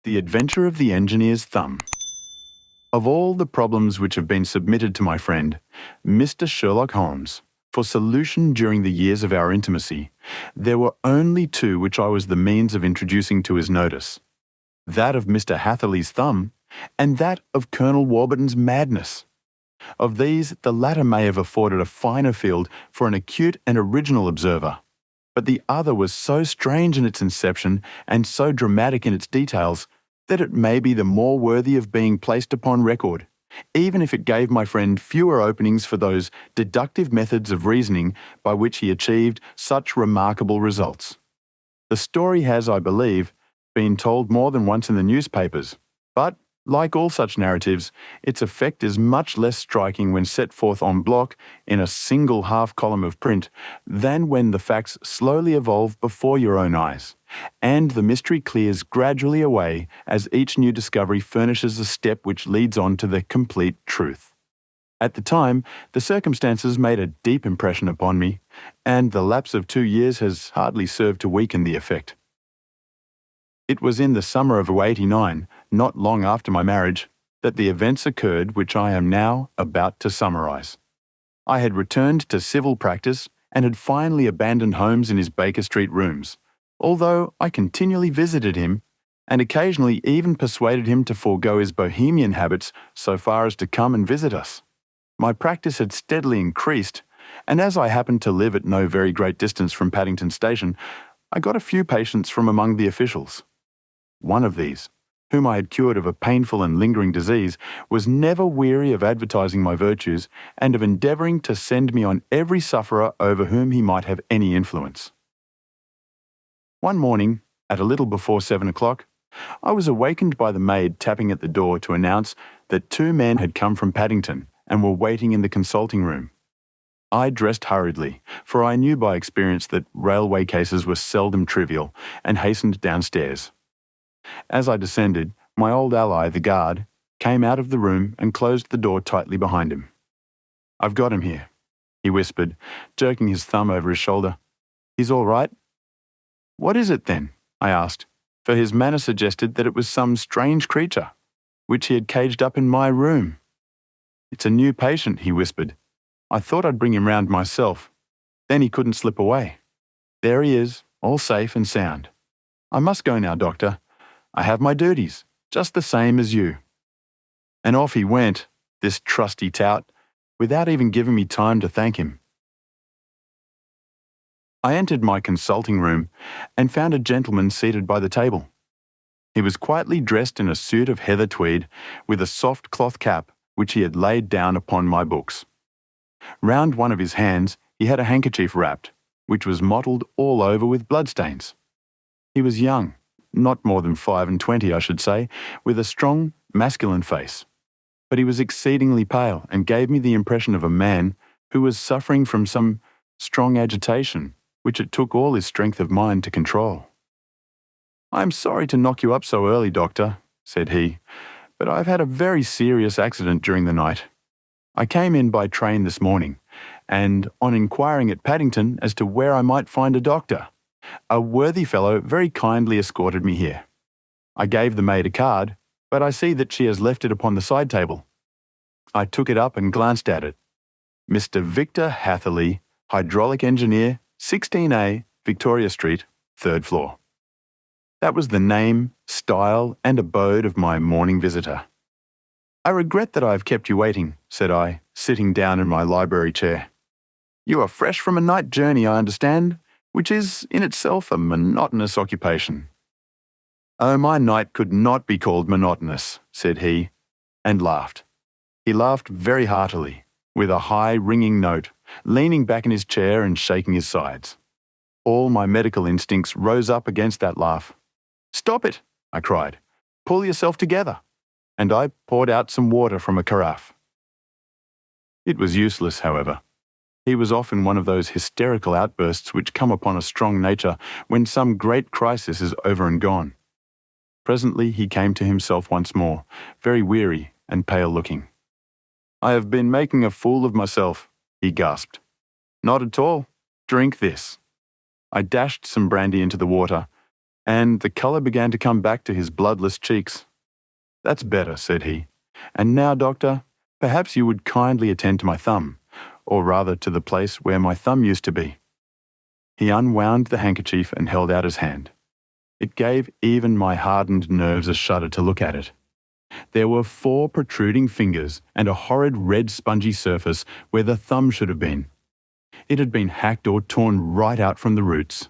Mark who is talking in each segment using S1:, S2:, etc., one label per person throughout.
S1: The Adventure of the Engineer's Thumb. Of all the problems which have been submitted to my friend, Mr. Sherlock Holmes, for solution during the years of our intimacy, there were only two which I was the means of introducing to his notice: that of Mr. Hatherley's thumb, and that of Colonel Warburton's madness. Of these, the latter may have afforded a finer field for an acute and original observer, but the other was so strange in its inception and so dramatic in its details that it may be the more worthy of being placed upon record, even if it gave my friend fewer openings for those deductive methods of reasoning by which he achieved such remarkable results. The story has, I believe, been told more than once in the newspapers, but, like all such narratives, its effect is much less striking when set forth en bloc in a single half-column of print than when the facts slowly evolve before your own eyes, and the mystery clears gradually away as each new discovery furnishes a step which leads on to the complete truth. At the time, the circumstances made a deep impression upon me, and the lapse of 2 years has hardly served to weaken the effect. It was in the summer of 1889, not long after my marriage, that the events occurred which I am now about to summarize. I had returned to civil practice and had finally abandoned Holmes in his Baker Street rooms, although I continually visited him and occasionally even persuaded him to forego his bohemian habits so far as to come and visit us. My practice had steadily increased, and as I happened to live at no very great distance from Paddington Station, I got a few patients from among the officials. One of these, whom I had cured of a painful and lingering disease, was never weary of advertising my virtues and of endeavouring to send me on every sufferer over whom he might have any influence. One morning, at a little before 7 o'clock, I was awakened by the maid tapping at the door to announce that 2 men had come from Paddington and were waiting in the consulting room. I dressed hurriedly, for I knew by experience that railway cases were seldom trivial, and hastened downstairs. As I descended, my old ally, the guard, came out of the room and closed the door tightly behind him. "I've got him here," he whispered, jerking his thumb over his shoulder. "He's all right." "What is it then?" I asked, for his manner suggested that it was some strange creature, which he had caged up in my room. "It's a new patient," he whispered. "I thought I'd bring him round myself. Then he couldn't slip away. There he is, all safe and sound. I must go now, doctor. I have my duties, just the same as you." And off he went, this trusty tout, without even giving me time to thank him. I entered my consulting room and found a gentleman seated by the table. He was quietly dressed in a suit of heather tweed, with a soft cloth cap which he had laid down upon my books. Round one of his hands he had a handkerchief wrapped, which was mottled all over with bloodstains. He was young, not more than 25, I should say, with a strong, masculine face. But he was exceedingly pale and gave me the impression of a man who was suffering from some strong agitation, which it took all his strength of mind to control. "I am sorry to knock you up so early, doctor," said he, "but I've had a very serious accident during the night. I came in by train this morning, and on inquiring at Paddington as to where I might find a doctor, a worthy fellow very kindly escorted me here. I gave the maid a card, but I see that she has left it upon the side table." I took it up and glanced at it. "Mr. Victor Hatherley, hydraulic engineer, 16A, Victoria Street, 3rd floor." That was the name, style, and abode of my morning visitor. "I regret that I have kept you waiting," said I, sitting down in my library chair. "You are fresh from a night journey, I understand, which is in itself a monotonous occupation." "Oh, my night could not be called monotonous," said he, and laughed. He laughed very heartily, with a high, ringing note, leaning back in his chair and shaking his sides. All my medical instincts rose up against that laugh. "Stop it," I cried. "Pull yourself together." And I poured out some water from a carafe. It was useless, however. He was often one of those hysterical outbursts which come upon a strong nature when some great crisis is over and gone. Presently he came to himself once more, very weary and pale-looking. "I have been making a fool of myself," he gasped. "Not at all. Drink this." I dashed some brandy into the water, and the colour began to come back to his bloodless cheeks. "That's better," said he. "And now, doctor, perhaps you would kindly attend to my thumb, or rather to the place where my thumb used to be." He unwound the handkerchief and held out his hand. It gave even my hardened nerves a shudder to look at it. There were 4 protruding fingers and a horrid red spongy surface where the thumb should have been. It had been hacked or torn right out from the roots.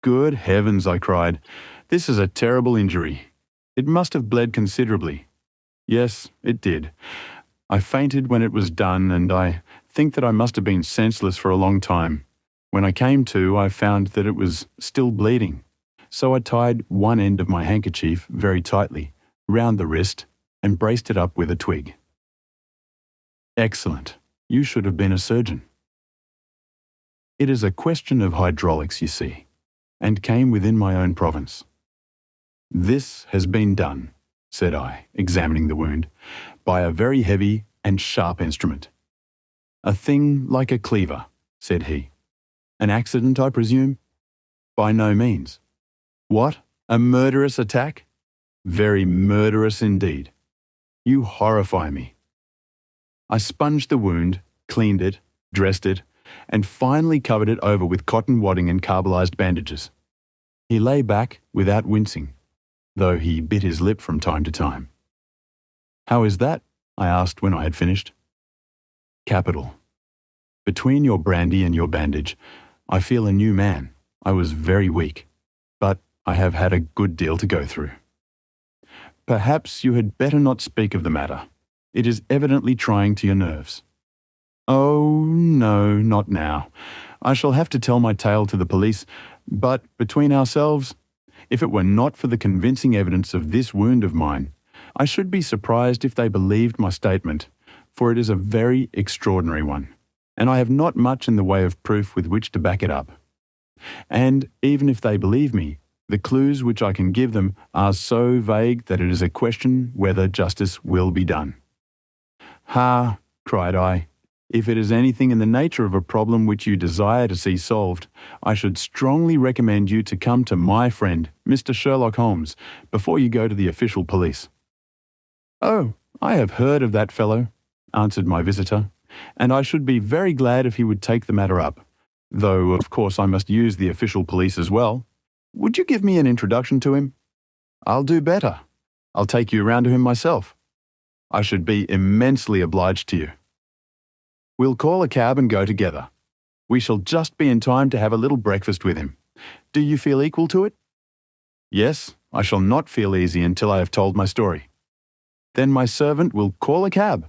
S1: "Good heavens," I cried. "This is a terrible injury. It must have bled considerably." "Yes, it did. I fainted when it was done, and I think that I must have been senseless for a long time. When I came to, I found that it was still bleeding. So I tied one end of my handkerchief very tightly round the wrist and braced it up with a twig." "Excellent. You should have been a surgeon." "It is a question of hydraulics, you see, and came within my own province." "This has been done," said I, examining the wound, "by a very heavy and sharp instrument." "A thing like a cleaver," said he. "An accident, I presume?" "By no means." "What? A murderous attack?" "Very murderous indeed." "You horrify me." I sponged the wound, cleaned it, dressed it, and finally covered it over with cotton wadding and carbolized bandages. He lay back without wincing, though he bit his lip from time to time. "How is that?" I asked when I had finished. "Capital. Between your brandy and your bandage, I feel a new man. I was very weak, but I have had a good deal to go through." "Perhaps you had better not speak of the matter. It is evidently trying to your nerves." "Oh, no, not now. I shall have to tell my tale to the police, but between ourselves, if it were not for the convincing evidence of this wound of mine, I should be surprised if they believed my statement, for it is a very extraordinary one, and I have not much in the way of proof with which to back it up. And even if they believe me, the clues which I can give them are so vague that it is a question whether justice will be done." "Ha!" cried I. "If it is anything in the nature of a problem which you desire to see solved, I should strongly recommend you to come to my friend, Mr. Sherlock Holmes, before you go to the official police." "Oh, I have heard of that fellow," answered my visitor, "and I should be very glad if he would take the matter up, though of course I must use the official police as well. Would you give me an introduction to him?" "I'll do better. I'll take you round to him myself." "I should be immensely obliged to you." "We'll call a cab and go together. We shall just be in time to have a little breakfast with him. Do you feel equal to it?" "Yes, I shall not feel easy until I have told my story." "Then my servant will call a cab,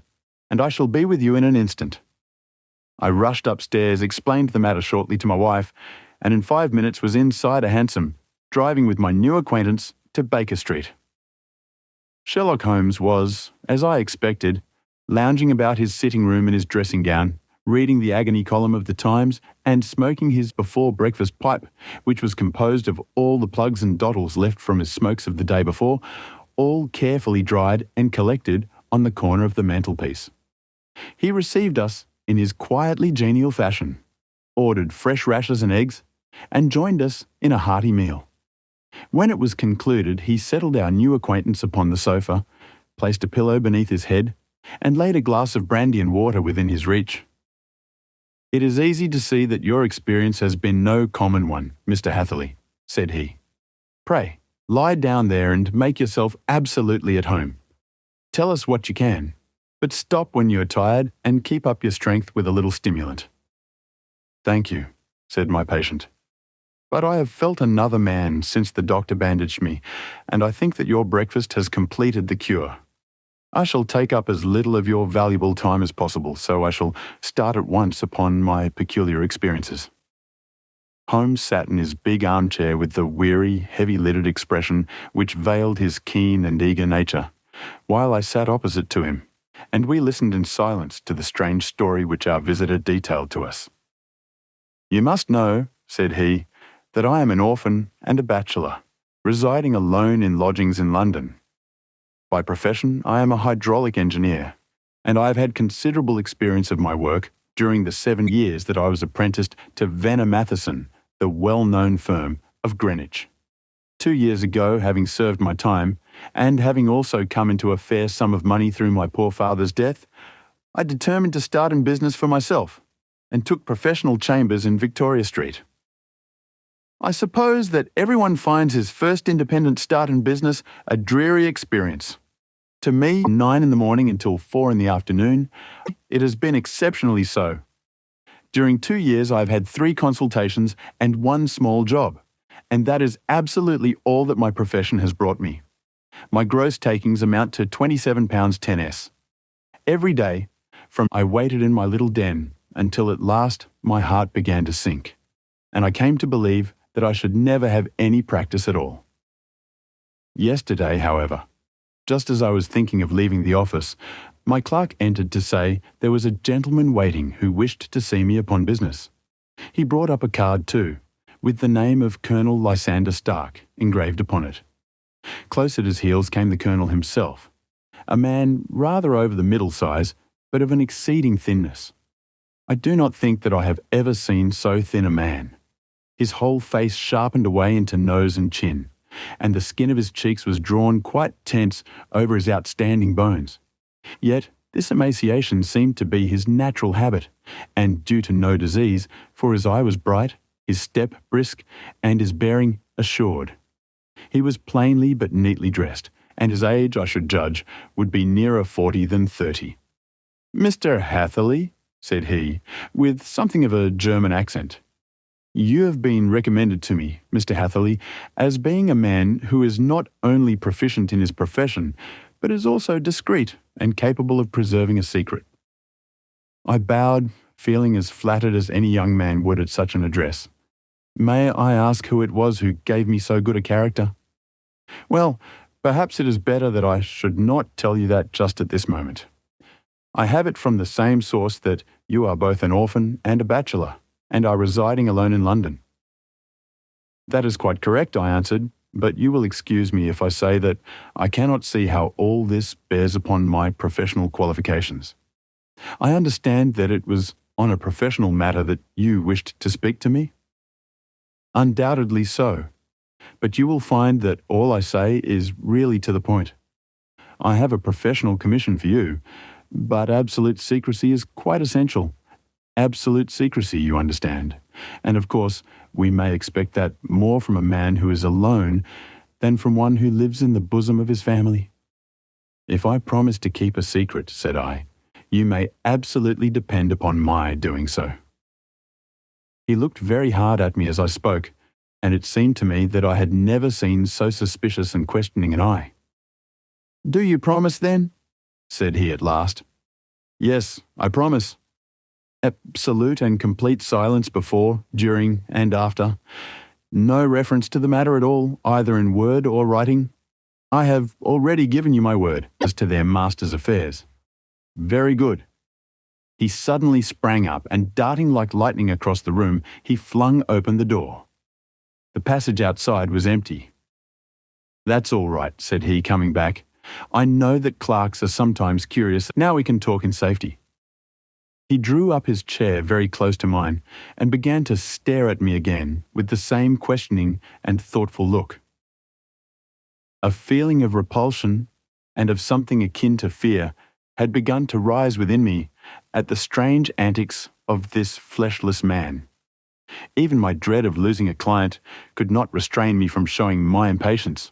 S1: and I shall be with you in an instant." I rushed upstairs, explained the matter shortly to my wife, and in 5 minutes was inside a hansom, driving with my new acquaintance to Baker Street. Sherlock Holmes was, as I expected, lounging about his sitting room in his dressing gown, reading the agony column of the Times and smoking his before-breakfast pipe, which was composed of all the plugs and dottles left from his smokes of the day before, all carefully dried and collected on the corner of the mantelpiece. He received us in his quietly genial fashion, ordered fresh rashers and eggs, and joined us in a hearty meal. When it was concluded, he settled our new acquaintance upon the sofa, placed a pillow beneath his head, and laid a glass of brandy and water within his reach. "It is easy to see that your experience has been no common one, Mr. Hatherley," said he. "Pray, lie down there and make yourself absolutely at home. Tell us what you can, but stop when you are tired and keep up your strength with a little stimulant." "Thank you," said my patient. "But I have felt another man since the doctor bandaged me, and I think that your breakfast has completed the cure. I shall take up as little of your valuable time as possible, so I shall start at once upon my peculiar experiences." Holmes sat in his big armchair with the weary, heavy-lidded expression which veiled his keen and eager nature, while I sat opposite to him, and we listened in silence to the strange story which our visitor detailed to us. "You must know," said he, "that I am an orphan and a bachelor, residing alone in lodgings in London. By profession, I am a hydraulic engineer, and I have had considerable experience of my work during the 7 years that I was apprenticed to Venner Matheson, the well-known firm of Greenwich. 2 years ago, having served my time, and having also come into a fair sum of money through my poor father's death, I determined to start in business for myself, and took professional chambers in Victoria Street. I suppose that everyone finds his first independent start in business a dreary experience. To me, from 9 in the morning until 4 in the afternoon, it has been exceptionally so. During 2 years, I've had 3 consultations and 1 small job, and that is absolutely all that my profession has brought me. My gross takings amount to £27 10s. Every day, I waited in my little den until at last my heart began to sink, and I came to believe that I should never have any practice at all. Yesterday, however, just as I was thinking of leaving the office, my clerk entered to say there was a gentleman waiting who wished to see me upon business. He brought up a card too, with the name of Colonel Lysander Stark engraved upon it. Close at his heels came the Colonel himself, a man rather over the middle size, but of an exceeding thinness. I do not think that I have ever seen so thin a man. His whole face sharpened away into nose and chin, and the skin of his cheeks was drawn quite tense over his outstanding bones. Yet this emaciation seemed to be his natural habit, and due to no disease, for his eye was bright, his step brisk, and his bearing assured. He was plainly but neatly dressed, and his age, I should judge, would be nearer 40 than 30. "Mr. Hatherley," said he, with something of a German accent, "you have been recommended to me, Mr. Hatherley, as being a man who is not only proficient in his profession, but is also discreet and capable of preserving a secret." I bowed, feeling as flattered as any young man would at such an address. "May I ask who it was who gave me so good a character?" "Well, perhaps it is better that I should not tell you that just at this moment. I have it from the same source that you are both an orphan and a bachelor, and are residing alone in London." "That is quite correct," I answered, "but you will excuse me if I say that I cannot see how all this bears upon my professional qualifications. I understand that it was on a professional matter that you wished to speak to me?" "Undoubtedly so, but you will find that all I say is really to the point. I have a professional commission for you, but absolute secrecy is quite essential. Absolute secrecy, you understand, and of course we may expect that more from a man who is alone than from one who lives in the bosom of his family." "If I promise to keep a secret," said I, "you may absolutely depend upon my doing so." He looked very hard at me as I spoke, and it seemed to me that I had never seen so suspicious and questioning an eye. "Do you promise then?" said he at last. "Yes, I promise." "Absolute and complete silence before, during, and after. No reference to the matter at all, either in word or writing?" "I have already given you my word as to their master's affairs." "Very good." He suddenly sprang up, and darting like lightning across the room, he flung open the door. The passage outside was empty. "That's all right," said he, coming back. "I know that clerks are sometimes curious. Now we can talk in safety." He drew up his chair very close to mine, and began to stare at me again with the same questioning and thoughtful look. A feeling of repulsion, and of something akin to fear, had begun to rise within me at the strange antics of this fleshless man. Even my dread of losing a client could not restrain me from showing my impatience.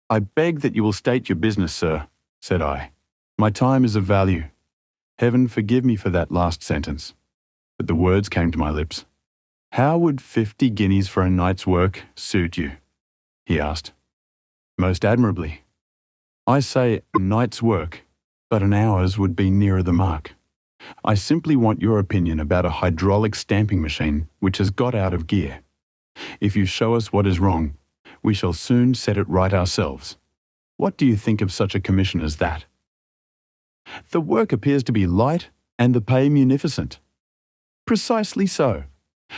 S1: "I beg that you will state your business, sir," said I. "My time is of value." Heaven forgive me for that last sentence, but the words came to my lips. "How would 50 guineas for a night's work suit you?" he asked. "Most admirably." "I say a night's work, but an hour's would be nearer the mark. I simply want your opinion about a hydraulic stamping machine which has got out of gear. If you show us what is wrong, we shall soon set it right ourselves. What do you think of such a commission as that?" "The work appears to be light and the pay munificent." "Precisely so.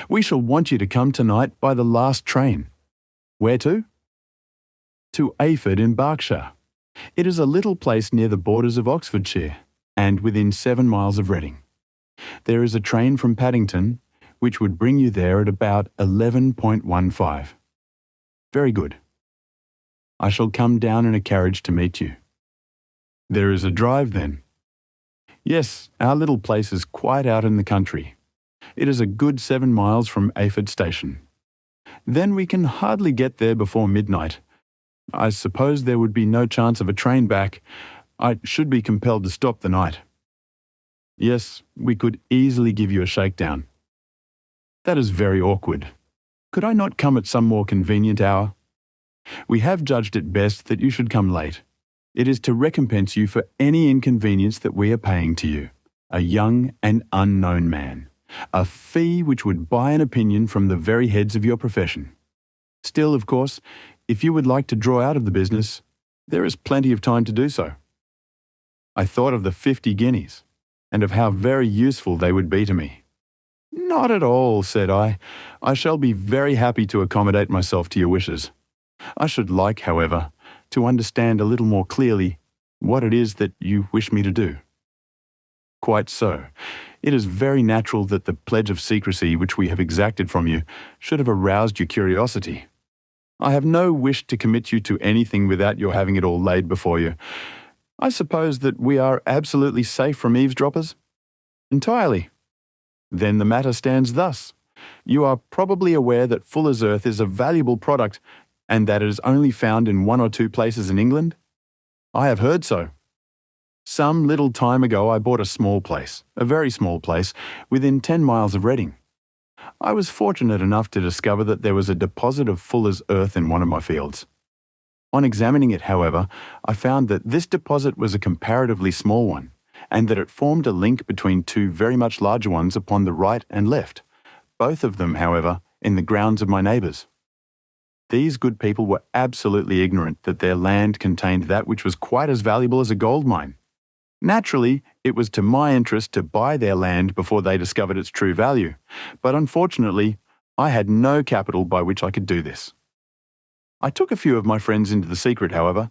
S1: We shall want you to come tonight by the last train." "Where to?" "To Ayford in Berkshire. It is a little place near the borders of Oxfordshire, and within 7 miles of Reading. There is a train from Paddington, which would bring you there at about 11.15. Very good. I shall come down in a carriage to meet you. There is a drive, then? Yes, our little place is quite out in the country. It is a good 7 miles from Ayford Station. Then we can hardly get there before midnight. I suppose there would be no chance of a train back. I should be compelled to stop the night. Yes, we could easily give you a shakedown. That is very awkward. Could I not come at some more convenient hour? We have judged it best that you should come late. It is to recompense you for any inconvenience that we are paying to you, a young and unknown man, a fee which would buy an opinion from the very heads of your profession. Still, of course, if you would like to draw out of the business, there is plenty of time to do so. I thought of the 50 guineas, and of how very useful they would be to me. Not at all, said I. I shall be very happy to accommodate myself to your wishes. I should like, however, to understand a little more clearly what it is that you wish me to do. Quite so. It is very natural that the pledge of secrecy which we have exacted from you should have aroused your curiosity. I have no wish to commit you to anything without your having it all laid before you. I suppose that we are absolutely safe from eavesdroppers? Entirely. Then the matter stands thus. You are probably aware that Fuller's Earth is a valuable product and that it is only found in 1 or 2 places in England? I have heard so. Some little time ago I bought a small place, a very small place, within 10 miles of Reading. I was fortunate enough to discover that there was a deposit of Fuller's Earth in one of my fields. On examining it, however, I found that this deposit was a comparatively small one, and that it formed a link between 2 very much larger ones upon the right and left, both of them, however, in the grounds of my neighbours. These good people were absolutely ignorant that their land contained that which was quite as valuable as a gold mine. Naturally, it was to my interest to buy their land before they discovered its true value, but unfortunately, I had no capital by which I could do this. I took a few of my friends into the secret, however,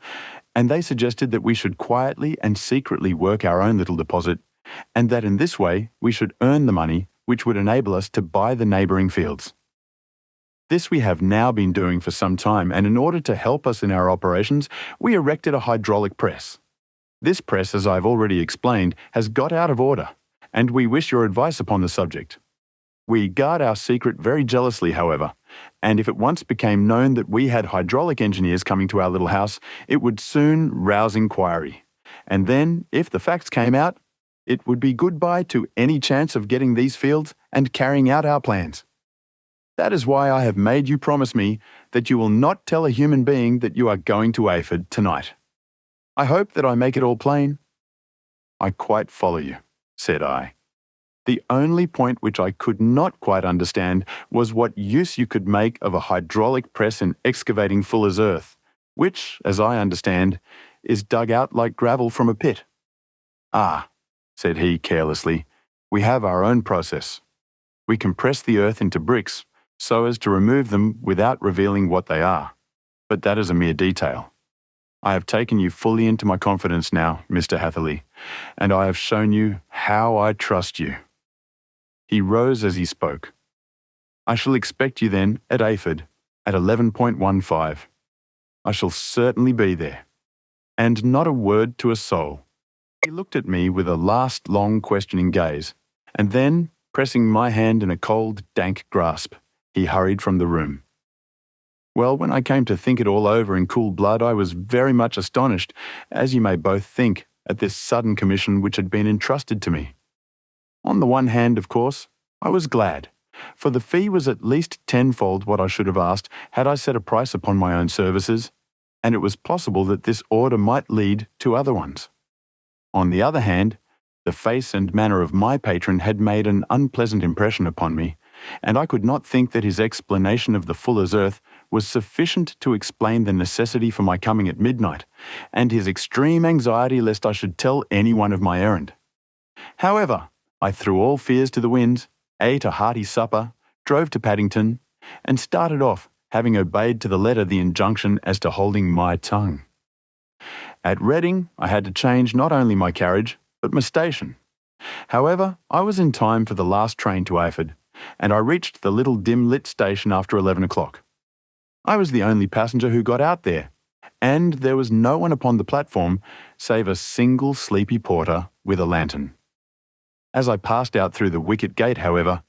S1: and they suggested that we should quietly and secretly work our own little deposit, and that in this way we should earn the money which would enable us to buy the neighbouring fields. This we have now been doing for some time, and in order to help us in our operations, we erected a hydraulic press. This press, as I have already explained, has got out of order, and we wish your advice upon the subject. We guard our secret very jealously, however, and if it once became known that we had hydraulic engineers coming to our little house, it would soon rouse inquiry. And then, if the facts came out, it would be goodbye to any chance of getting these fields and carrying out our plans. That is why I have made you promise me that you will not tell a human being that you are going to Ayford tonight. I hope that I make it all plain. I quite follow you, said I. The only point which I could not quite understand was what use you could make of a hydraulic press in excavating Fuller's Earth, which, as I understand, is dug out like gravel from a pit. Ah, said he carelessly, we have our own process. We compress the earth into bricks so as to remove them without revealing what they are. But that is a mere detail. I have taken you fully into my confidence now, Mr. Hatherley, and I have shown you how I trust you. He rose as he spoke. I shall expect you then at Ayford at 11:15. I shall certainly be there. And not a word to a soul. He looked at me with a last long questioning gaze, and then, pressing my hand in a cold, dank grasp, he hurried from the room. Well, when I came to think it all over in cool blood, I was very much astonished, as you may both think, at this sudden commission which had been entrusted to me. On the one hand, of course, I was glad, for the fee was at least tenfold what I should have asked had I set a price upon my own services, and it was possible that this order might lead to other ones. On the other hand, the face and manner of my patron had made an unpleasant impression upon me, and I could not think that his explanation of the Fuller's Earth was sufficient to explain the necessity for my coming at midnight, and his extreme anxiety lest I should tell anyone of my errand. However, I threw all fears to the winds, ate a hearty supper, drove to Paddington, and started off, having obeyed to the letter the injunction as to holding my tongue. At Reading, I had to change not only my carriage, but my station. However, I was in time for the last train to Ayford, and I reached the little dim-lit station after 11 o'clock. I was the only passenger who got out there, and there was no one upon the platform save a single sleepy porter with a lantern. As I passed out through the wicket gate, however,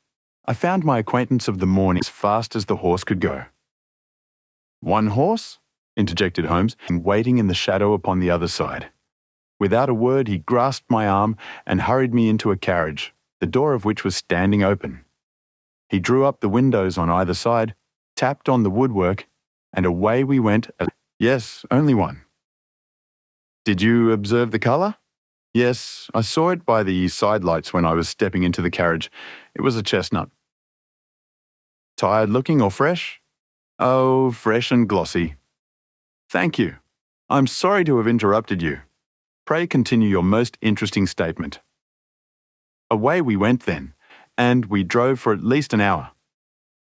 S1: I found my acquaintance of the morning as fast as the horse could go. "One horse?" interjected Holmes, waiting in the shadow upon the other side. Without a word, he grasped my arm and hurried me into a carriage, the door of which was standing open. He drew up the windows on either side, tapped on the woodwork, and away we went. "Yes, only one." "Did you observe the colour?" "Yes, I saw it by the side lights when I was stepping into the carriage. It was a chestnut." "Tired looking or fresh?" "Oh, fresh and glossy." "Thank you. I'm sorry to have interrupted you. Pray continue your most interesting statement." Away we went then, and we drove for at least an hour.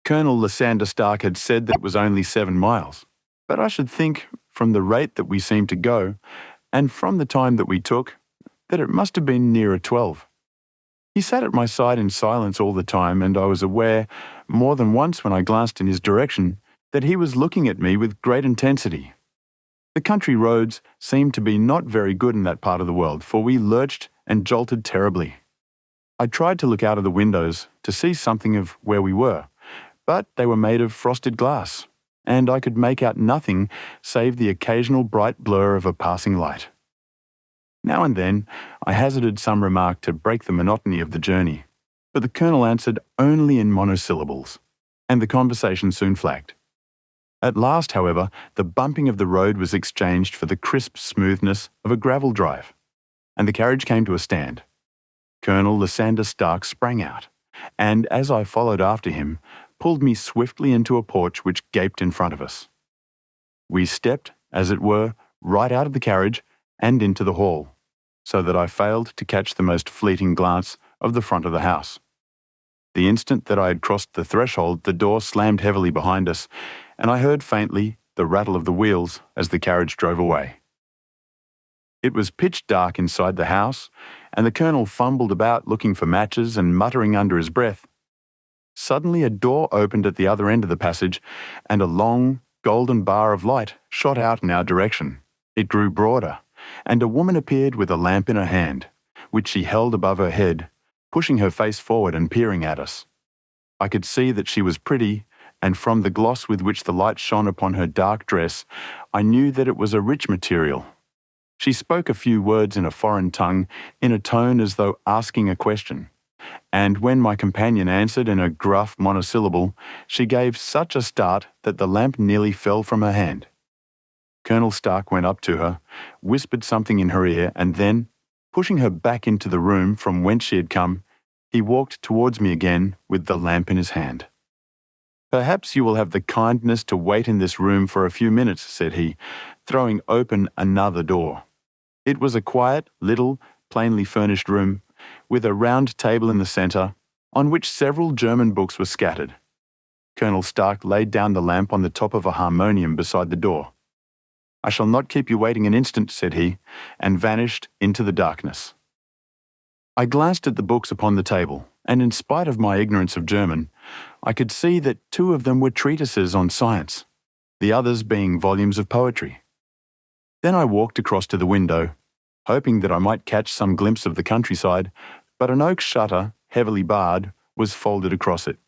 S1: Colonel Lysander Stark had said that it was only 7 miles, but I should think, from the rate that we seemed to go, and from the time that we took, that it must have been nearer 12. He sat at my side in silence all the time, and I was aware, more than once when I glanced in his direction, that he was looking at me with great intensity. The country roads seemed to be not very good in that part of the world, for we lurched and jolted terribly. I tried to look out of the windows to see something of where we were, but they were made of frosted glass, and I could make out nothing save the occasional bright blur of a passing light. Now and then I hazarded some remark to break the monotony of the journey, but the Colonel answered only in monosyllables, and the conversation soon flagged. At last, however, the bumping of the road was exchanged for the crisp smoothness of a gravel drive, and the carriage came to a stand. Colonel Lysander Stark sprang out, and as I followed after him, pulled me swiftly into a porch which gaped in front of us. We stepped, as it were, right out of the carriage and into the hall, so that I failed to catch the most fleeting glance of the front of the house. The instant that I had crossed the threshold, the door slammed heavily behind us, and I heard faintly the rattle of the wheels as the carriage drove away. It was pitch dark inside the house, and the Colonel fumbled about looking for matches and muttering under his breath. Suddenly a door opened at the other end of the passage, and a long, golden bar of light shot out in our direction. It grew broader, and a woman appeared with a lamp in her hand, which she held above her head, pushing her face forward and peering at us. I could see that she was pretty, and from the gloss with which the light shone upon her dark dress, I knew that it was a rich material. She spoke a few words in a foreign tongue, in a tone as though asking a question, and when my companion answered in a gruff monosyllable, she gave such a start that the lamp nearly fell from her hand. Colonel Stark went up to her, whispered something in her ear, and then, pushing her back into the room from whence she had come, he walked towards me again with the lamp in his hand. "Perhaps you will have the kindness to wait in this room for a few minutes," said he, throwing open another door. It was a quiet, little, plainly furnished room, with a round table in the centre, on which several German books were scattered. Colonel Stark laid down the lamp on the top of a harmonium beside the door. "I shall not keep you waiting an instant," said he, and vanished into the darkness. I glanced at the books upon the table, and in spite of my ignorance of German, I could see that 2 of them were treatises on science, the others being volumes of poetry. Then I walked across to the window, hoping that I might catch some glimpse of the countryside, but an oak shutter, heavily barred, was folded across it.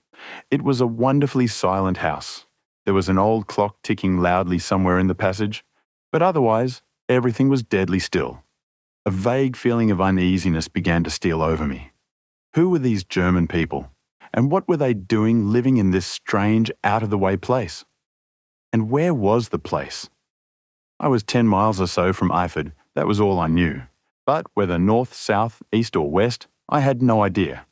S1: It was a wonderfully silent house. There was an old clock ticking loudly somewhere in the passage, but otherwise everything was deadly still. A vague feeling of uneasiness began to steal over me. Who were these German people, and what were they doing living in this strange, out-of-the-way place? And where was the place? I was 10 miles or so from Eiford, that was all I knew. But whether north, south, east or west, I had no idea.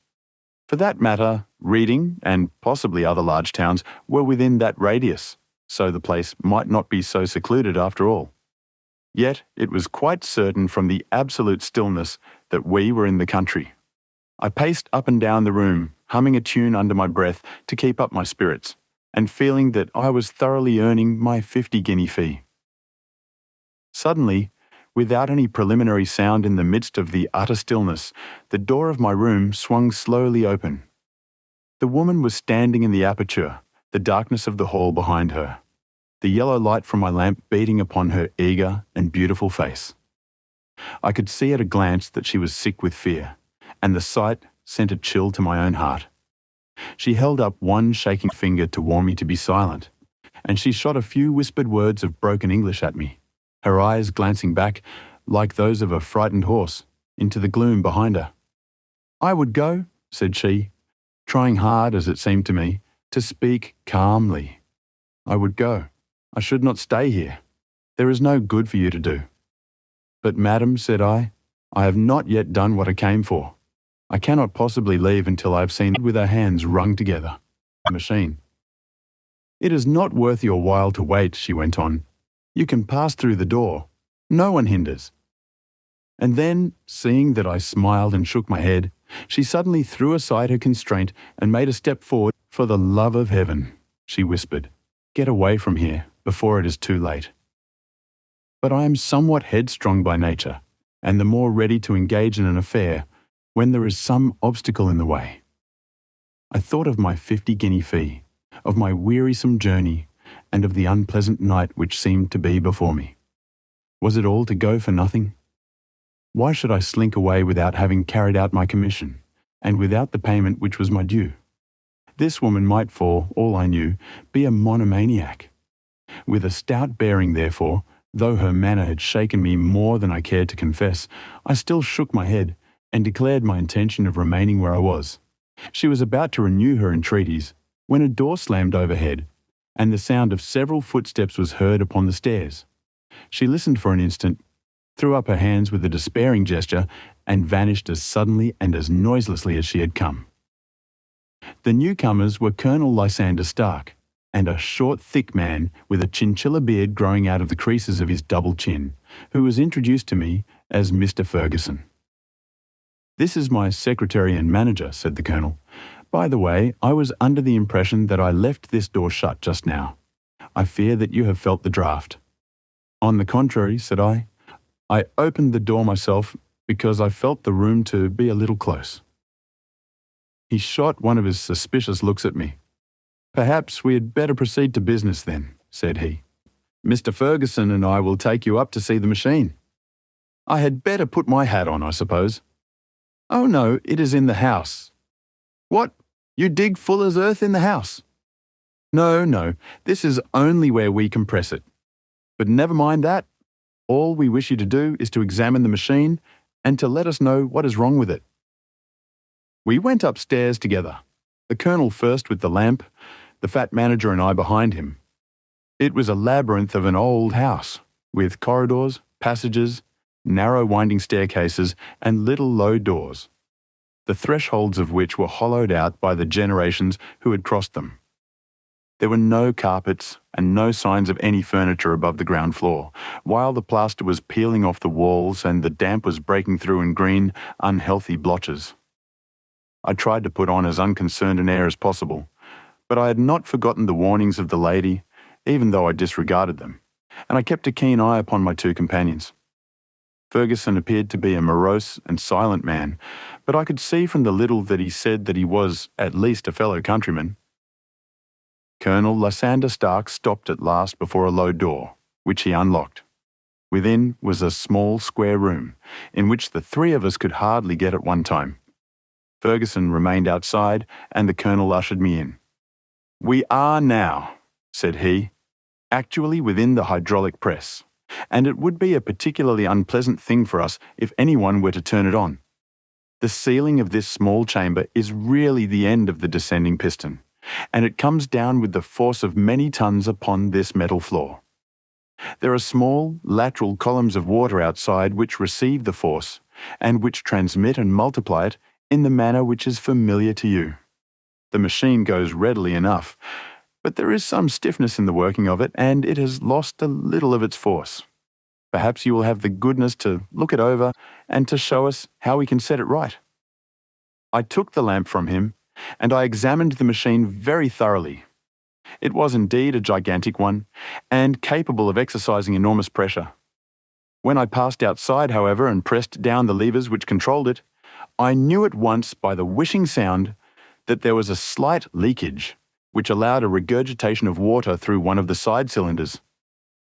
S1: For that matter, Reading, and possibly other large towns, were within that radius, so the place might not be so secluded after all. Yet it was quite certain from the absolute stillness that we were in the country. I paced up and down the room, humming a tune under my breath to keep up my spirits, and feeling that I was thoroughly earning my 50-guinea fee. Suddenly, without any preliminary sound in the midst of the utter stillness, the door of my room swung slowly open. The woman was standing in the aperture, the darkness of the hall behind her. the yellow light from my lamp beating upon her eager and beautiful face. I could see at a glance that she was sick with fear, and the sight sent a chill to my own heart. She held up one shaking finger to warn me to be silent, and she shot a few whispered words of broken English at me, her eyes glancing back, like those of a frightened horse, into the gloom behind her. "I would go," said she, trying hard, as it seemed to me, to speak calmly. "I would go. I should not stay here. There is no good for you to do." "But, madam," said I have not yet done what I came for. I cannot possibly leave until I have seen with her hands wrung together the machine. "It is not worth your while to wait," she went on. "You can pass through the door. No one hinders." And then, seeing that I smiled and shook my head, she suddenly threw aside her constraint and made a step forward. "For the love of heaven," she whispered, "get away from here before it is too late." But I am somewhat headstrong by nature, and the more ready to engage in an affair when there is some obstacle in the way. I thought of my 50-guinea fee, of my wearisome journey, and of the unpleasant night which seemed to be before me. Was it all to go for nothing? Why should I slink away without having carried out my commission, and without the payment which was my due? This woman might, for all I knew, be a monomaniac. With a stout bearing, therefore, though her manner had shaken me more than I cared to confess, I still shook my head and declared my intention of remaining where I was. She was about to renew her entreaties when a door slammed overhead, and the sound of several footsteps was heard upon the stairs. She listened for an instant, threw up her hands with a despairing gesture, and vanished as suddenly and as noiselessly as she had come. The newcomers were Colonel Lysander Stark, and a short, thick man with a chinchilla beard growing out of the creases of his double chin, who was introduced to me as Mr. Ferguson. "This is my secretary and manager," said the Colonel. "By the way, I was under the impression that I left this door shut just now. I fear that you have felt the draught." "On the contrary," said I opened the door myself because I felt the room to be a little close." He shot one of his suspicious looks at me. "Perhaps we had better proceed to business then," said he. "Mr. Ferguson and I will take you up to see the machine. I had better put my hat on, I suppose." "Oh no, it is in the house." "What? You dig fuller's earth in the house?" No, this is only where we compress it. But never mind that. All we wish you to do is to examine the machine and to let us know what is wrong with it." We went upstairs together, the Colonel first with the lamp, the fat manager and I behind him. It was a labyrinth of an old house, with corridors, passages, narrow winding staircases, and little low doors, the thresholds of which were hollowed out by the generations who had crossed them. There were no carpets and no signs of any furniture above the ground floor, while the plaster was peeling off the walls and the damp was breaking through in green, unhealthy blotches. I tried to put on as unconcerned an air as possible, but I had not forgotten the warnings of the lady, even though I disregarded them, and I kept a keen eye upon my two companions. Ferguson appeared to be a morose and silent man, but I could see from the little that he said that he was at least a fellow countryman. Colonel Lysander Stark stopped at last before a low door, which he unlocked. Within was a small square room, in which the three of us could hardly get at one time. Ferguson remained outside, and the Colonel ushered me in. "We are now," said he, "actually within the hydraulic press, and it would be a particularly unpleasant thing for us if anyone were to turn it on. The ceiling of this small chamber is really the end of the descending piston, and it comes down with the force of many tons upon this metal floor. There are small, lateral columns of water outside which receive the force, and which transmit and multiply it in the manner which is familiar to you. The machine goes readily enough, but there is some stiffness in the working of it, and it has lost a little of its force. Perhaps you will have the goodness to look it over and to show us how we can set it right." I took the lamp from him, and I examined the machine very thoroughly. It was indeed a gigantic one, and capable of exercising enormous pressure. When I passed outside, however, and pressed down the levers which controlled it, I knew at once by the whishing sound that there was a slight leakage, which allowed a regurgitation of water through one of the side cylinders.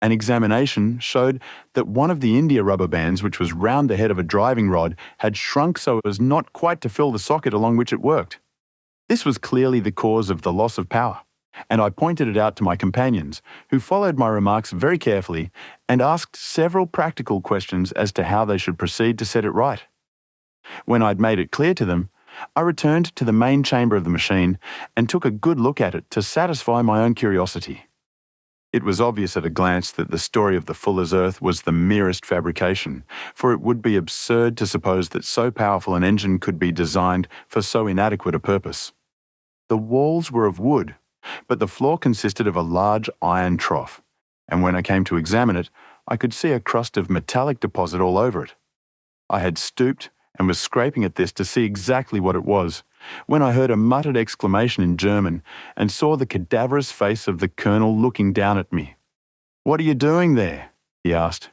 S1: An examination showed that one of the India rubber bands, which was round the head of a driving rod, had shrunk so as not quite to fill the socket along which it worked. This was clearly the cause of the loss of power, and I pointed it out to my companions, who followed my remarks very carefully and asked several practical questions as to how they should proceed to set it right. When I'd made it clear to them, I returned to the main chamber of the machine and took a good look at it to satisfy my own curiosity. It was obvious at a glance that the story of the fuller's earth was the merest fabrication, for it would be absurd to suppose that so powerful an engine could be designed for so inadequate a purpose. The walls were of wood, but the floor consisted of a large iron trough, and when I came to examine it, I could see a crust of metallic deposit all over it. I had stooped and was scraping at this to see exactly what it was, when I heard a muttered exclamation in German and saw the cadaverous face of the colonel looking down at me. "What are you doing there?" he asked.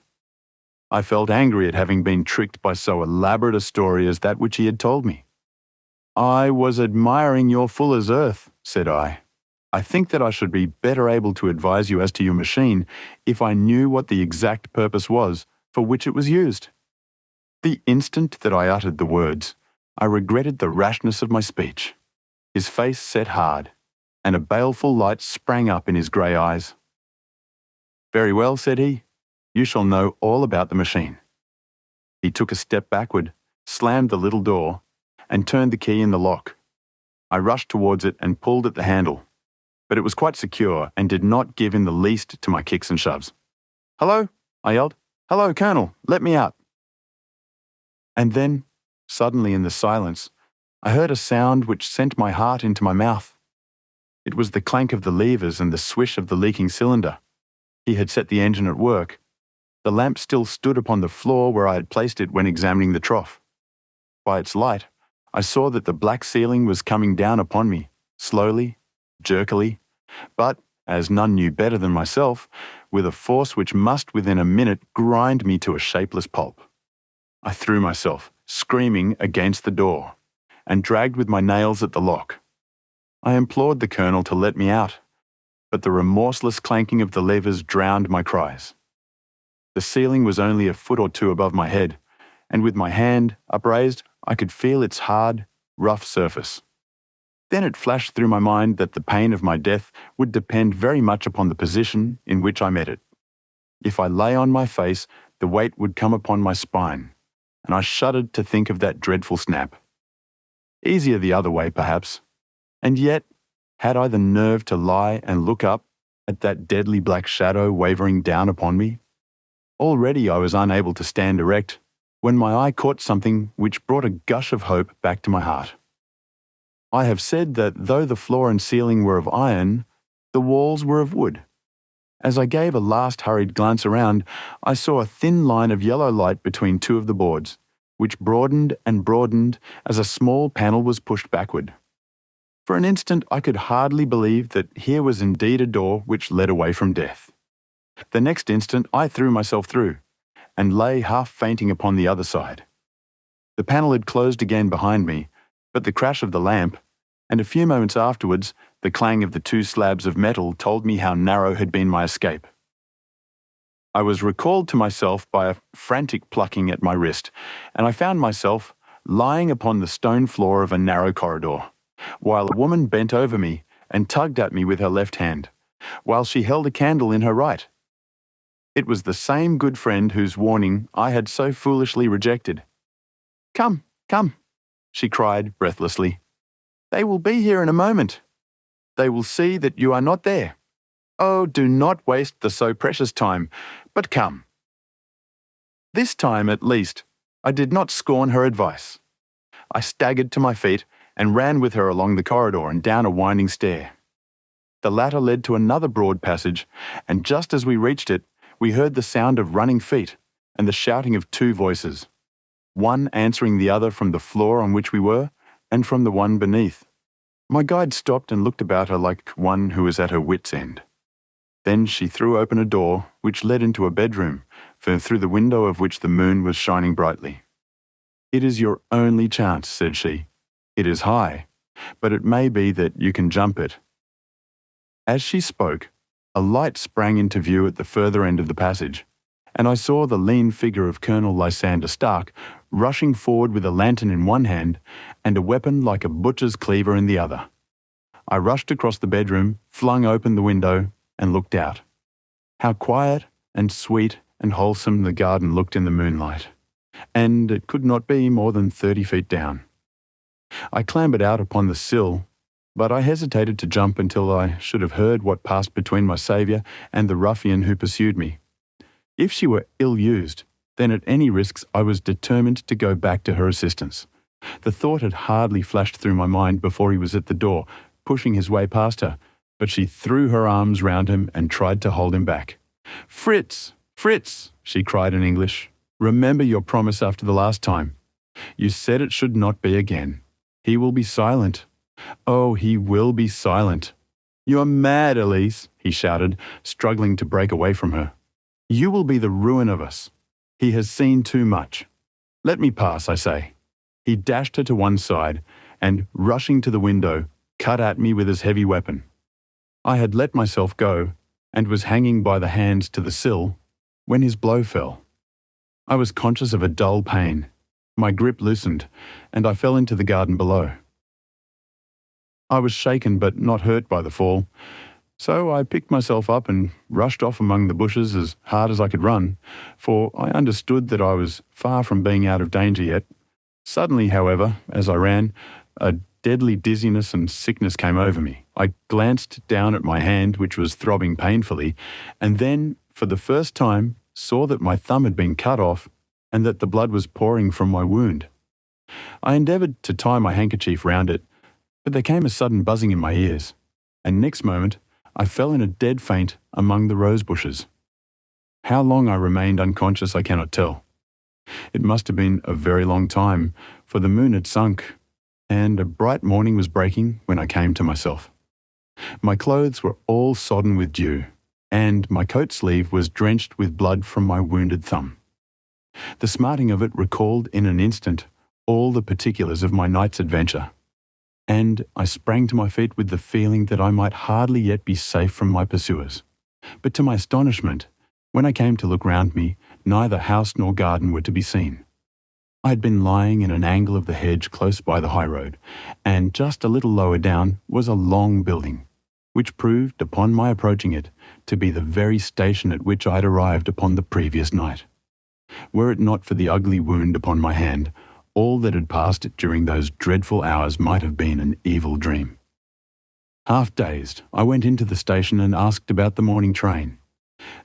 S1: I felt angry at having been tricked by so elaborate a story as that which he had told me. "I was admiring your fuller's earth," said I. "I think that I should be better able to advise you as to your machine if I knew what the exact purpose was for which it was used." The instant that I uttered the words, I regretted the rashness of my speech. His face set hard, and a baleful light sprang up in his grey eyes. "Very well," said he. "You shall know all about the machine." He took a step backward, slammed the little door, and turned the key in the lock. I rushed towards it and pulled at the handle, but it was quite secure and did not give in the least to my kicks and shoves. "Hello," I yelled. "Hello, Colonel, let me out." And then, suddenly in the silence, I heard a sound which sent my heart into my mouth. It was the clank of the levers and the swish of the leaking cylinder. He had set the engine at work. The lamp still stood upon the floor where I had placed it when examining the trough. By its light, I saw that the black ceiling was coming down upon me, slowly, jerkily, but, as none knew better than myself, with a force which must within a minute grind me to a shapeless pulp. I threw myself, screaming, against the door, and dragged with my nails at the lock. I implored the colonel to let me out, but the remorseless clanking of the levers drowned my cries. The ceiling was only a foot or two above my head, and with my hand upraised, I could feel its hard, rough surface. Then it flashed through my mind that the pain of my death would depend very much upon the position in which I met it. If I lay on my face, the weight would come upon my spine, and I shuddered to think of that dreadful snap. Easier the other way, perhaps. And yet, had I the nerve to lie and look up at that deadly black shadow wavering down upon me? Already I was unable to stand erect, when my eye caught something which brought a gush of hope back to my heart. I have said that though the floor and ceiling were of iron, the walls were of wood. As I gave a last hurried glance around, I saw a thin line of yellow light between two of the boards, which broadened and broadened as a small panel was pushed backward. For an instant I could hardly believe that here was indeed a door which led away from death. The next instant I threw myself through, and lay half fainting upon the other side. The panel had closed again behind me, but the crash of the lamp, and a few moments afterwards the clang of the two slabs of metal told me how narrow had been my escape. I was recalled to myself by a frantic plucking at my wrist, and I found myself lying upon the stone floor of a narrow corridor, while a woman bent over me and tugged at me with her left hand, while she held a candle in her right. It was the same good friend whose warning I had so foolishly rejected. "Come, come," she cried breathlessly. "They will be here in a moment. They will see that you are not there. Oh, do not waste the so precious time, but come." This time, at least, I did not scorn her advice. I staggered to my feet and ran with her along the corridor and down a winding stair. The latter led to another broad passage, and just as we reached it, we heard the sound of running feet and the shouting of two voices, one answering the other from the floor on which we were and from the one beneath. My guide stopped and looked about her like one who was at her wit's end. Then she threw open a door which led into a bedroom, through the window of which the moon was shining brightly. "It is your only chance," said she. "It is high, but it may be that you can jump it. As she spoke, a light sprang into view at the further end of the passage, and I saw the lean figure of Colonel Lysander Stark rushing forward with a lantern in one hand and a weapon like a butcher's cleaver in the other. I rushed across the bedroom, flung open the window, and looked out. How quiet and sweet and wholesome the garden looked in the moonlight, and it could not be more than 30 feet down. I clambered out upon the sill, but I hesitated to jump until I should have heard what passed between my saviour and the ruffian who pursued me. If she were ill-used, then at any risks I was determined to go back to her assistance. The thought had hardly flashed through my mind before he was at the door, pushing his way past her, but she threw her arms round him and tried to hold him back. "Fritz! Fritz!" she cried in English. "Remember your promise after the last time. You said it should not be again. He will be silent. Oh, he will be silent." "You are mad, Elise," he shouted, struggling to break away from her. "You will be the ruin of us. He has seen too much. Let me pass, I say." He dashed her to one side and, rushing to the window, cut at me with his heavy weapon. I had let myself go and was hanging by the hands to the sill when his blow fell. I was conscious of a dull pain. My grip loosened, and I fell into the garden below. I was shaken but not hurt by the fall, so I picked myself up and rushed off among the bushes as hard as I could run, for I understood that I was far from being out of danger yet. Suddenly, however, as I ran, a deadly dizziness and sickness came over me. I glanced down at my hand, which was throbbing painfully, and then, for the first time, saw that my thumb had been cut off and that the blood was pouring from my wound. I endeavoured to tie my handkerchief round it, but there came a sudden buzzing in my ears, and next moment I fell in a dead faint among the rose bushes. How long I remained unconscious I cannot tell. It must have been a very long time, for the moon had sunk, and a bright morning was breaking when I came to myself. My clothes were all sodden with dew, and my coat sleeve was drenched with blood from my wounded thumb. The smarting of it recalled in an instant all the particulars of my night's adventure, and I sprang to my feet with the feeling that I might hardly yet be safe from my pursuers. But to my astonishment, when I came to look round me, neither house nor garden were to be seen. I had been lying in an angle of the hedge close by the high road, and just a little lower down was a long building, which proved, upon my approaching it, to be the very station at which I had arrived upon the previous night. Were it not for the ugly wound upon my hand, all that had passed during those dreadful hours might have been an evil dream. Half dazed, I went into the station and asked about the morning train.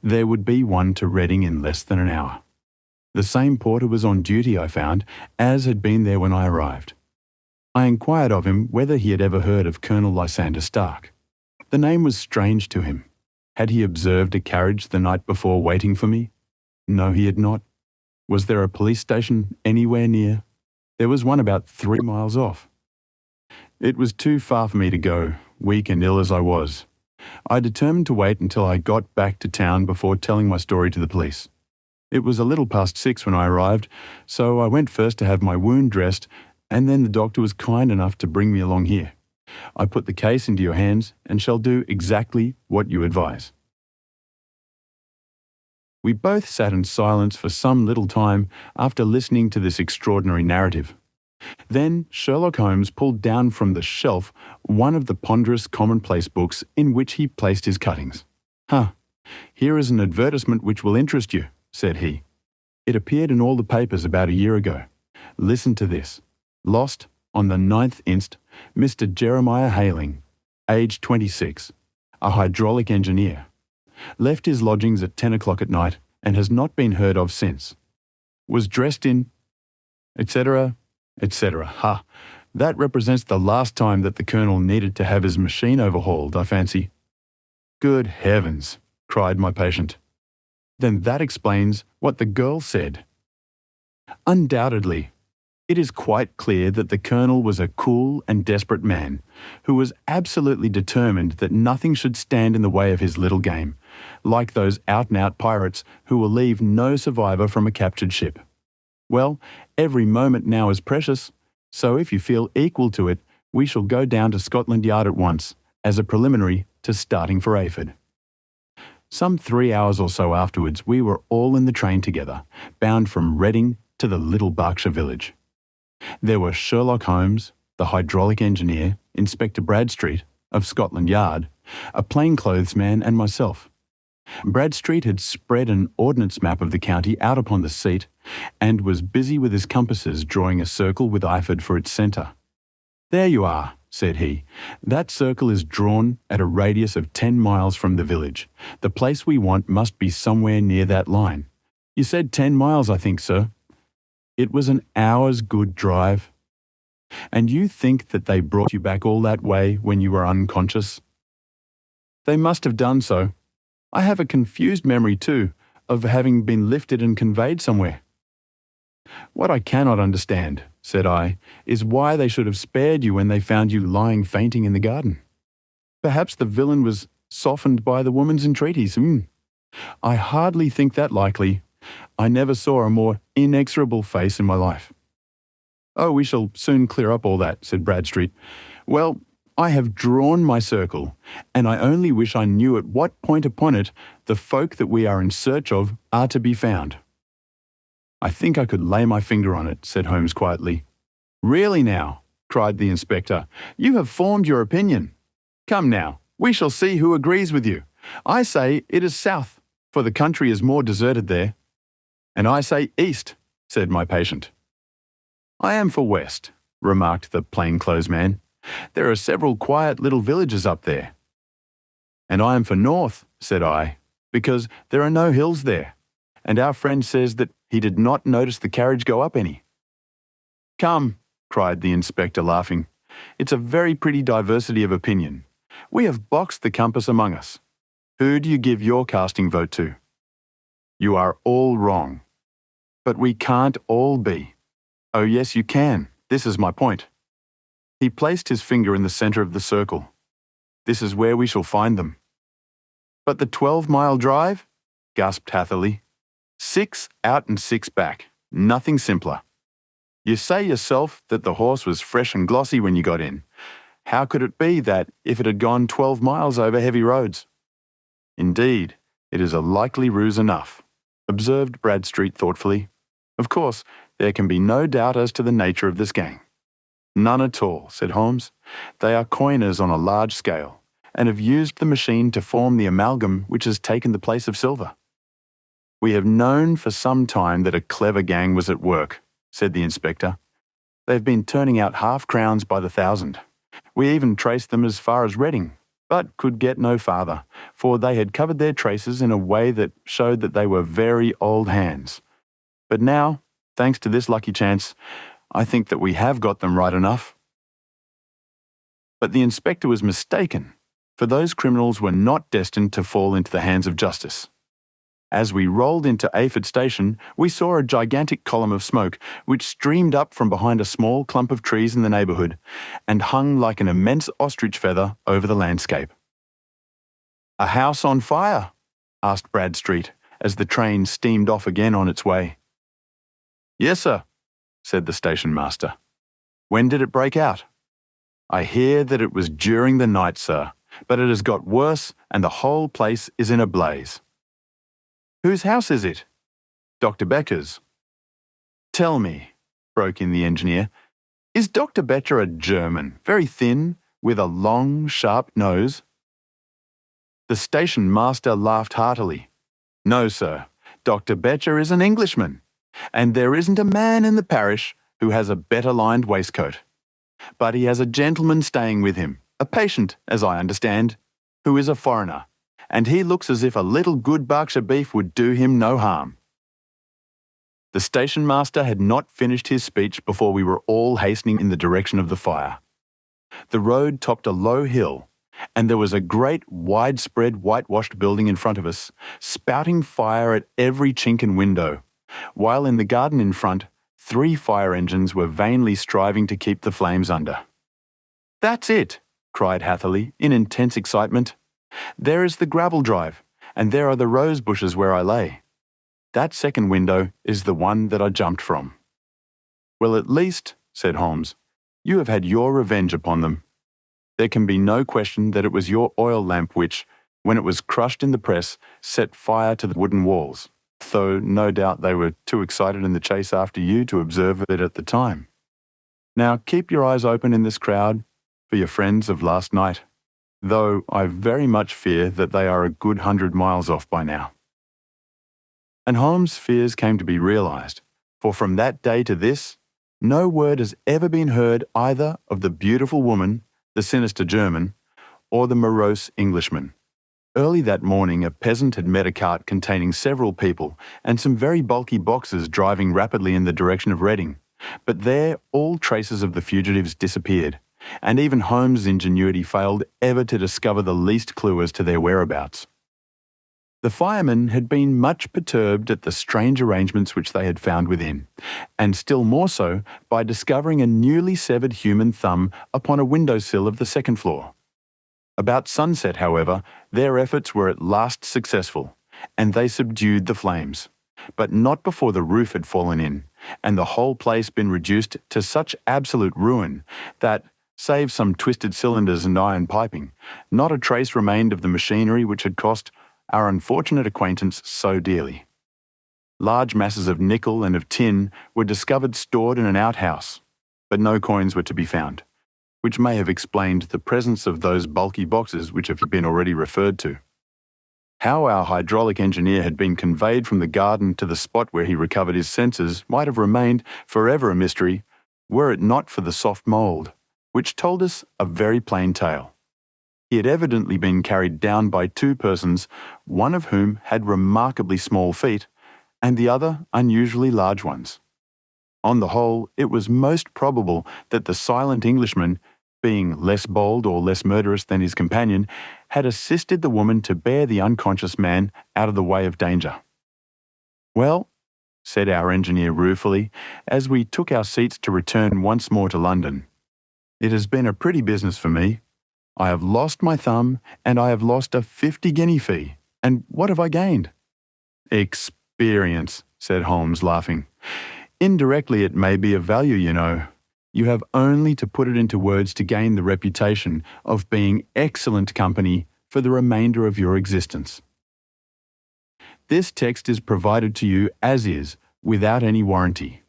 S1: There would be one to Reading in less than an hour. The same porter was on duty, I found, as had been there when I arrived. I inquired of him whether he had ever heard of Colonel Lysander Stark. The name was strange to him. Had he observed a carriage the night before waiting for me? No, he had not. Was there a police station anywhere near? There was one about 3 miles off. It was too far for me to go, weak and ill as I was. I determined to wait until I got back to town before telling my story to the police. It was a little past 6 when I arrived, so I went first to have my wound dressed, and then the doctor was kind enough to bring me along here. I put the case into your hands and shall do exactly what you advise. We both sat in silence for some little time after listening to this extraordinary narrative. Then Sherlock Holmes pulled down from the shelf one of the ponderous commonplace books in which he placed his cuttings. Here is an advertisement which will interest you," said he. "It appeared in all the papers about a year ago. Listen to this. Lost, on the 9th inst., Mr. Jeremiah Hayling, aged 26, a hydraulic engineer. Left his lodgings at 10 o'clock at night and has not been heard of since. Was dressed in, etc., etc. That represents the last time that the Colonel needed to have his machine overhauled, I fancy." "Good heavens," cried my patient. "Then that explains what the girl said." "Undoubtedly. It is quite clear that the Colonel was a cool and desperate man, who was absolutely determined that nothing should stand in the way of his little game, like those out-and-out pirates who will leave no survivor from a captured ship. Well, every moment now is precious, so if you feel equal to it, we shall go down to Scotland Yard at once, as a preliminary to starting for Aphid. Some 3 hours or so afterwards, we were all in the train together, bound from Reading to the little Berkshire village. There were Sherlock Holmes, the hydraulic engineer, Inspector Bradstreet, of Scotland Yard, a plainclothes man, and myself. Bradstreet had spread an ordnance map of the county out upon the seat and was busy with his compasses drawing a circle with Iford for its centre. "There you are," said he. "That circle is drawn at a radius of 10 miles from the village. The place we want must be somewhere near that line. You said 10 miles, I think, sir." "It was an hour's good drive." "And you think that they brought you back all that way when you were unconscious?" "They must have done so. I have a confused memory, too, of having been lifted and conveyed somewhere." "What I cannot understand," said I, "is why they should have spared you when they found you lying fainting in the garden. Perhaps the villain was softened by the woman's entreaties. I hardly think that likely. I never saw a more inexorable face in my life." "Oh, we shall soon clear up all that," said Bradstreet. "Well, I have drawn my circle, and I only wish I knew at what point upon it the folk that we are in search of are to be found." "I think I could lay my finger on it," said Holmes quietly. "Really now," cried the inspector, "you have formed your opinion. Come now, we shall see who agrees with you. I say it is south, for the country is more deserted there." "And I say east," said my patient. "I am for west," remarked the plainclothes man. "There are several quiet little villages up there." "And I am for north," said I, "because there are no hills there, and our friend says that he did not notice the carriage go up any." "Come," cried the inspector, laughing, "it's a very pretty diversity of opinion. We have boxed the compass among us. Who do you give your casting vote to?" "You are all wrong." "But we can't all be." "Oh yes, you can. This is my point." He placed his finger in the centre of the circle. "This is where we shall find them." "But the 12-mile drive?" gasped Hatherley. 6 out and 6 back. Nothing simpler. You say yourself that the horse was fresh and glossy when you got in. How could it be that if it had gone 12 miles over heavy roads? "Indeed, it is a likely ruse enough," observed Bradstreet thoughtfully. "Of course, there can be no doubt as to the nature of this gang." "None at all," said Holmes. "They are coiners on a large scale, and have used the machine to form the amalgam which has taken the place of silver." "We have known for some time that a clever gang was at work," said the inspector. "They've been turning out half-crowns by the thousand. We even traced them as far as Reading, but could get no farther, for they had covered their traces in a way that showed that they were very old hands. But now, thanks to this lucky chance, I think that we have got them right enough." But the inspector was mistaken, for those criminals were not destined to fall into the hands of justice. As we rolled into Aphid Station, we saw a gigantic column of smoke which streamed up from behind a small clump of trees in the neighbourhood and hung like an immense ostrich feather over the landscape. "A house on fire?" asked Bradstreet, as the train steamed off again on its way. "Yes, sir," said the station master. "When did it break out?" "I hear that it was during the night, sir, but it has got worse and the whole place is in a blaze." "Whose house is it?" "Dr. Becker's." "Tell me," broke in the engineer, "is Dr. Becher a German, very thin, with a long, sharp nose?" The station master laughed heartily. "No, sir, Dr. Becher is an Englishman, and there isn't a man in the parish who has a better lined waistcoat. But he has a gentleman staying with him, a patient, as I understand, who is a foreigner, and he looks as if a little good Berkshire beef would do him no harm." The station master had not finished his speech before we were all hastening in the direction of the fire. The road topped a low hill, and there was a great widespread whitewashed building in front of us, spouting fire at every chink and window, while in the garden in front 3 fire engines were vainly striving to keep the flames under. "That's it!" cried Hatherley in intense excitement. "There is the gravel drive, and there are the rose bushes where I lay. That second window is the one that I jumped from." "Well, at least," said Holmes, "you have had your revenge upon them." There can be no question that it was your oil lamp which, when it was crushed in the press, set fire to the wooden walls, though no doubt they were too excited in the chase after you to observe it at the time. Now keep your eyes open in this crowd for your friends of last night, though I very much fear that they are a good 100 miles off by now. And Holmes' fears came to be realized, for from that day to this, no word has ever been heard either of the beautiful woman, the sinister German, or the morose Englishman. Early that morning, a peasant had met a cart containing several people and some very bulky boxes driving rapidly in the direction of Reading. But there all traces of the fugitives disappeared, and even Holmes' ingenuity failed ever to discover the least clue as to their whereabouts. The firemen had been much perturbed at the strange arrangements which they had found within, and still more so by discovering a newly severed human thumb upon a windowsill of the second floor. About sunset, however, their efforts were at last successful, and they subdued the flames, but not before the roof had fallen in, and the whole place been reduced to such absolute ruin that, save some twisted cylinders and iron piping, not a trace remained of the machinery which had cost our unfortunate acquaintance so dearly. Large masses of nickel and of tin were discovered stored in an outhouse, but no coins were to be found, which may have explained the presence of those bulky boxes which have been already referred to. How our hydraulic engineer had been conveyed from the garden to the spot where he recovered his senses might have remained forever a mystery, were it not for the soft mould, which told us a very plain tale. He had evidently been carried down by two persons, one of whom had remarkably small feet, and the other unusually large ones. On the whole, it was most probable that the silent Englishman, being less bold or less murderous than his companion, had assisted the woman to bear the unconscious man out of the way of danger. "Well," said our engineer ruefully, as we took our seats to return once more to London, "it has been a pretty business for me. I have lost my thumb, and I have lost a 50-guinea fee. And what have I gained?" "Experience," said Holmes, laughing. "Indirectly it may be of value, you know. You have only to put it into words to gain the reputation of being excellent company for the remainder of your existence." This text is provided to you as is, without any warranty.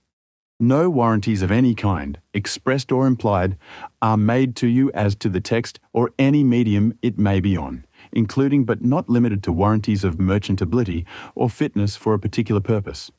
S1: No warranties of any kind, expressed or implied, are made to you as to the text or any medium it may be on, including but not limited to warranties of merchantability or fitness for a particular purpose.